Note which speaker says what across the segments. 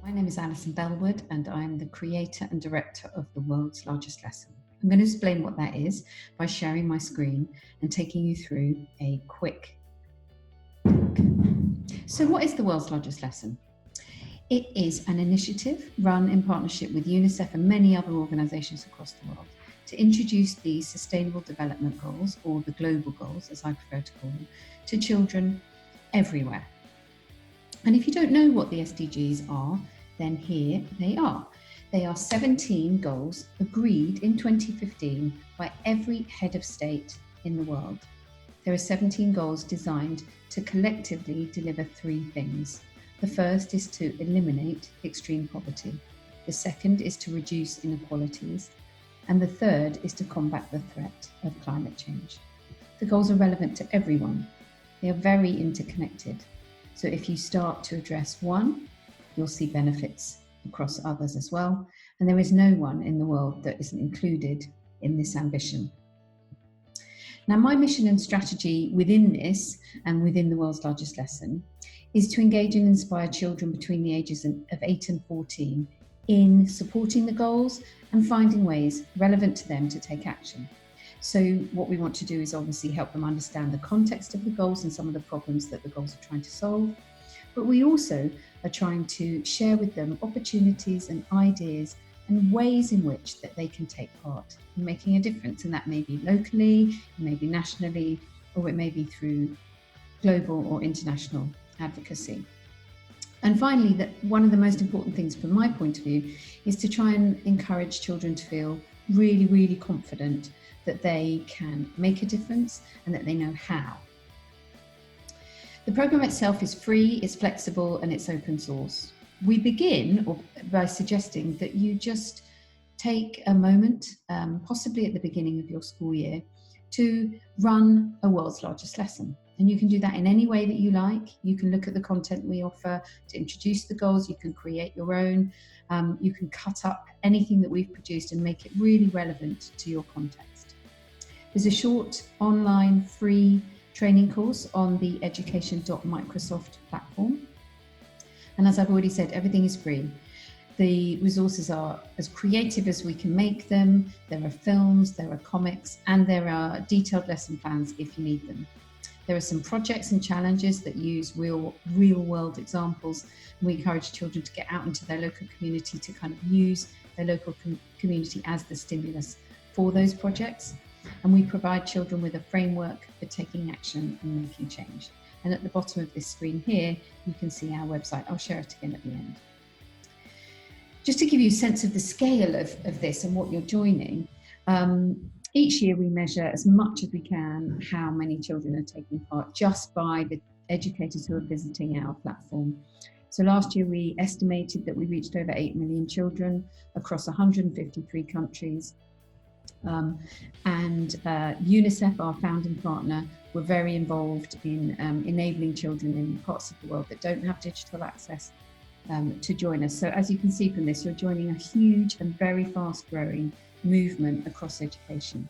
Speaker 1: My name is Alison Bellwood and I'm the creator and director of the world's largest lesson. I'm going to explain what that is by sharing my screen and taking you through a quick look. So what is the world's largest lesson? It is an initiative run in partnership with UNICEF and many other organisations across the world to introduce the Sustainable Development Goals, or the global goals as I prefer to call them, to children everywhere. And if you don't know what the SDGs are, then here they are. They are 17 goals agreed in 2015 by every head of state in the world. There are 17 goals designed to collectively deliver three things. The first is to eliminate extreme poverty. The second is to reduce inequalities. And the third is to combat the threat of climate change. The goals are relevant to everyone. They are very interconnected. So if you start to address one, you'll see benefits across others as well. And there is no one in the world that isn't included in this ambition. Now, my mission and strategy within this and within the world's largest lesson is to engage and inspire children between the ages of 8 and 14 in supporting the goals and finding ways relevant to them to take action. So what we want to do is obviously help them understand the context of the goals and some of the problems that the goals are trying to solve. But we also are trying to share with them opportunities and ideas and ways in which that they can take part in making a difference. And that may be locally, it may be nationally, or it may be through global or international advocacy. And finally, that one of the most important things from my point of view is to try and encourage children to feel really, really confident that they can make a difference and that they know how. The program itself is free, it's flexible, and it's open source. We begin by suggesting that you just take a moment, possibly at the beginning of your school year, to run a world's largest lesson. And you can do that in any way that you like. You can look at the content we offer to introduce the goals. You can create your own. You can cut up anything that we've produced and make it really relevant to your context. There's a short online free training course on the education.microsoft platform. And as I've already said, everything is free. The resources are as creative as we can make them. There are films, there are comics, and there are detailed lesson plans if you need them. There are some projects and challenges that use real world examples. And we encourage children to get out into their local community to kind of use their local community as the stimulus for those projects. And we provide children with a framework for taking action and making change. And at the bottom of this screen here, you can see our website. I'll share it again at the end. Just to give you a sense of the scale of this and what you're joining, each year we measure as much as we can how many children are taking part just by the educators who are visiting our platform. So last year we estimated that we reached over 8 million children across 153 countries. And UNICEF, our founding partner, were very involved in enabling children in parts of the world that don't have digital access to join us. So as you can see from this, you're joining a huge and very fast growing movement across education.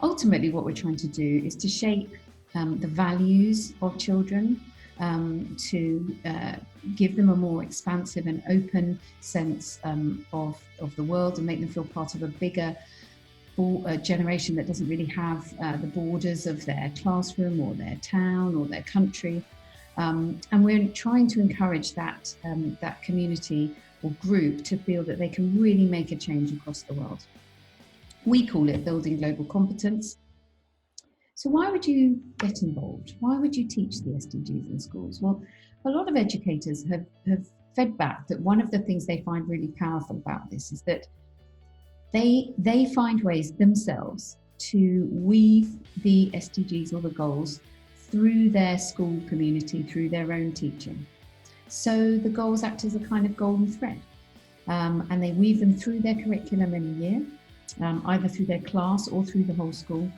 Speaker 1: Ultimately, what we're trying to do is to shape the values of children, to give them a more expansive and open sense of the world and make them feel part of a bigger generation that doesn't really have the borders of their classroom or their town or their country. And we're trying to encourage that community or group to feel that they can really make a change across the world. We call it building global competence. So why would you get involved? Why would you teach the SDGs in schools? Well, a lot of educators have fed back that one of the things they find really powerful about this is that they find ways themselves to weave the SDGs or the goals through their school community, through their own teaching. So the goals act as a kind of golden thread, and they weave them through their curriculum in a year, either through their class or through the whole school.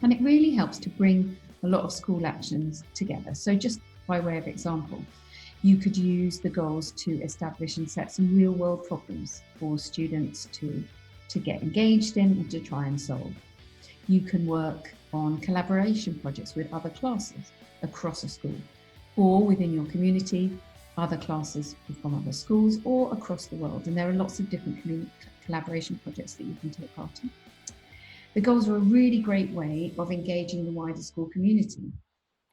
Speaker 1: And it really helps to bring a lot of school actions together. So just by way of example, you could use the goals to establish and set some real world problems for students to get engaged in and to try and solve. You can work on collaboration projects with other classes across a school or within your community, other classes from other schools or across the world. And there are lots of different collaboration projects that you can take part in. The goals are a really great way of engaging the wider school community.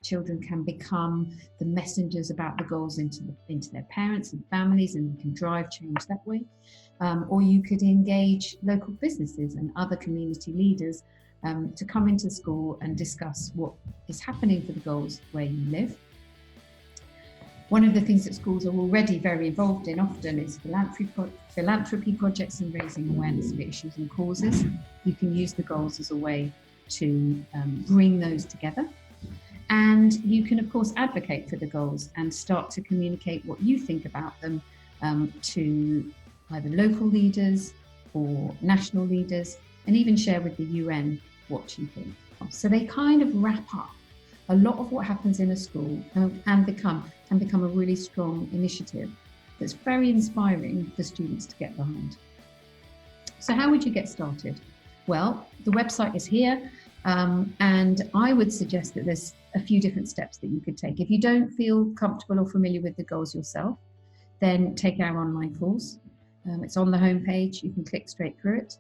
Speaker 1: Children can become the messengers about the goals into their parents and families, and you can drive change that way. Or you could engage local businesses and other community leaders to come into school and discuss what is happening for the goals where you live. One of the things that schools are already very involved in often is philanthropy projects and raising awareness of issues and causes. You can use the goals as a way to bring those together. And you can, of course, advocate for the goals and start to communicate what you think about them to either local leaders or national leaders, and even share with the UN what you think. So they kind of wrap up a lot of what happens in a school and can become a really strong initiative that's very inspiring for students to get behind. So how would you get started? Well, the website is here, and I would suggest that there's a few different steps that you could take. If you don't feel comfortable or familiar with the goals yourself, then take our online course. It's on the homepage. You can click straight through it.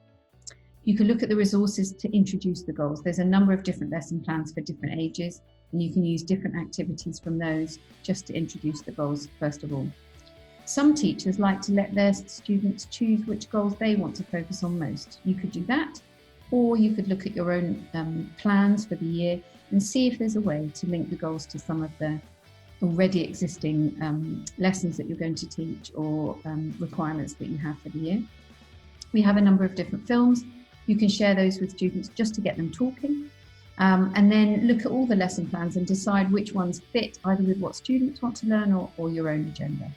Speaker 1: You can look at the resources to introduce the goals. There's a number of different lesson plans for different ages, and you can use different activities from those just to introduce the goals first of all. Some teachers like to let their students choose which goals they want to focus on most. You could do that, or you could look at your own plans for the year and see if there's a way to link the goals to some of the already existing lessons that you're going to teach or requirements that you have for the year. We have a number of different films. You can share those with students just to get them talking, and then look at all the lesson plans and decide which ones fit either with what students want to learn or your own agenda.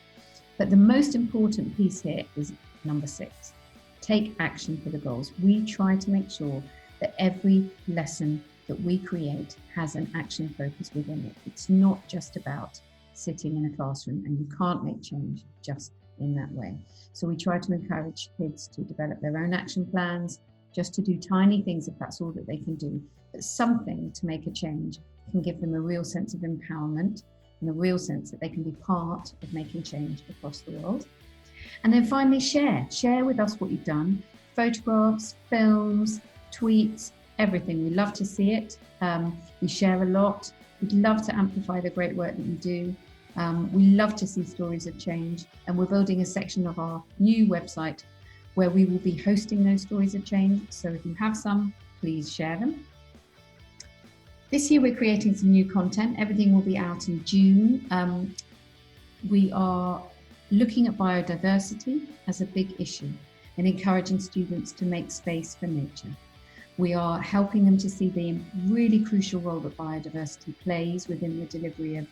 Speaker 1: But the most important piece here is number 6. Take action for the goals. We try to make sure that every lesson that we create has an action focus within it. It's not just about sitting in a classroom, and you can't make change just in that way. So we try to encourage kids to develop their own action plans, just to do tiny things if that's all that they can do, but something to make a change can give them a real sense of empowerment and a real sense that they can be part of making change across the world. And then finally, share with us what you've done. Photographs, films, tweets, everything. We love to see it. We share a lot. We'd love to amplify the great work that you do. We love to see stories of change, and we're building a section of our new website where we will be hosting those stories of change. So if you have some, please share them. This year we're creating some new content. Everything will be out in June. We are looking at biodiversity as a big issue and encouraging students to make space for nature. We are helping them to see the really crucial role that biodiversity plays within the delivery of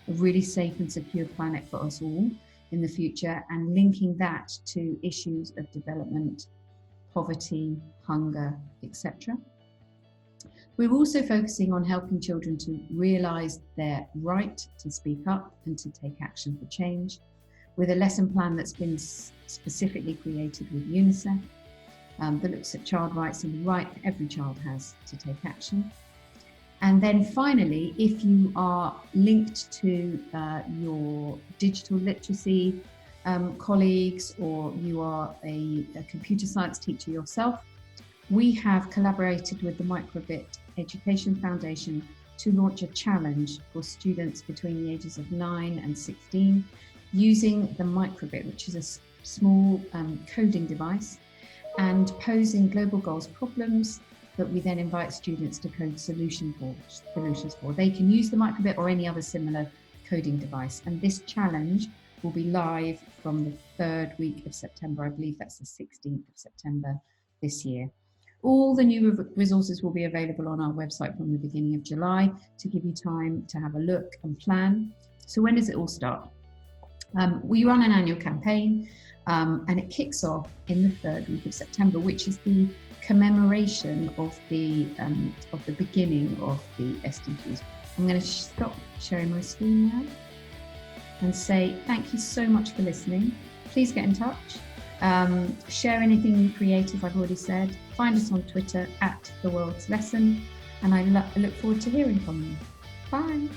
Speaker 1: a really safe and secure planet for us all in the future, and linking that to issues of development, poverty, hunger, etc. We're also focusing on helping children to realise their right to speak up and to take action for change, with a lesson plan that's been specifically created with UNICEF that looks at child rights and the right that every child has to take action. And then finally, if you are linked to your digital literacy colleagues, or you are a computer science teacher yourself, we have collaborated with the Microbit Education Foundation to launch a challenge for students between the ages of 9 and 16 using the Microbit, which is a small coding device, and posing global goals problems that we then invite students to code solutions for. They can use the Microbit or any other similar coding device. And this challenge will be live from the 3rd week of September. I believe that's the 16th of September this year. All the new resources will be available on our website from the beginning of July to give you time to have a look and plan. So when does it all start? We run an annual campaign, and it kicks off in the 3rd week of September, which is the commemoration of the beginning of the SDGs. I'm going to stop sharing my screen now and say thank you so much for listening. Please get in touch. Share anything you creative, I've already said. Find us on Twitter @TheWorldsLesson, and I look forward to hearing from you. Bye.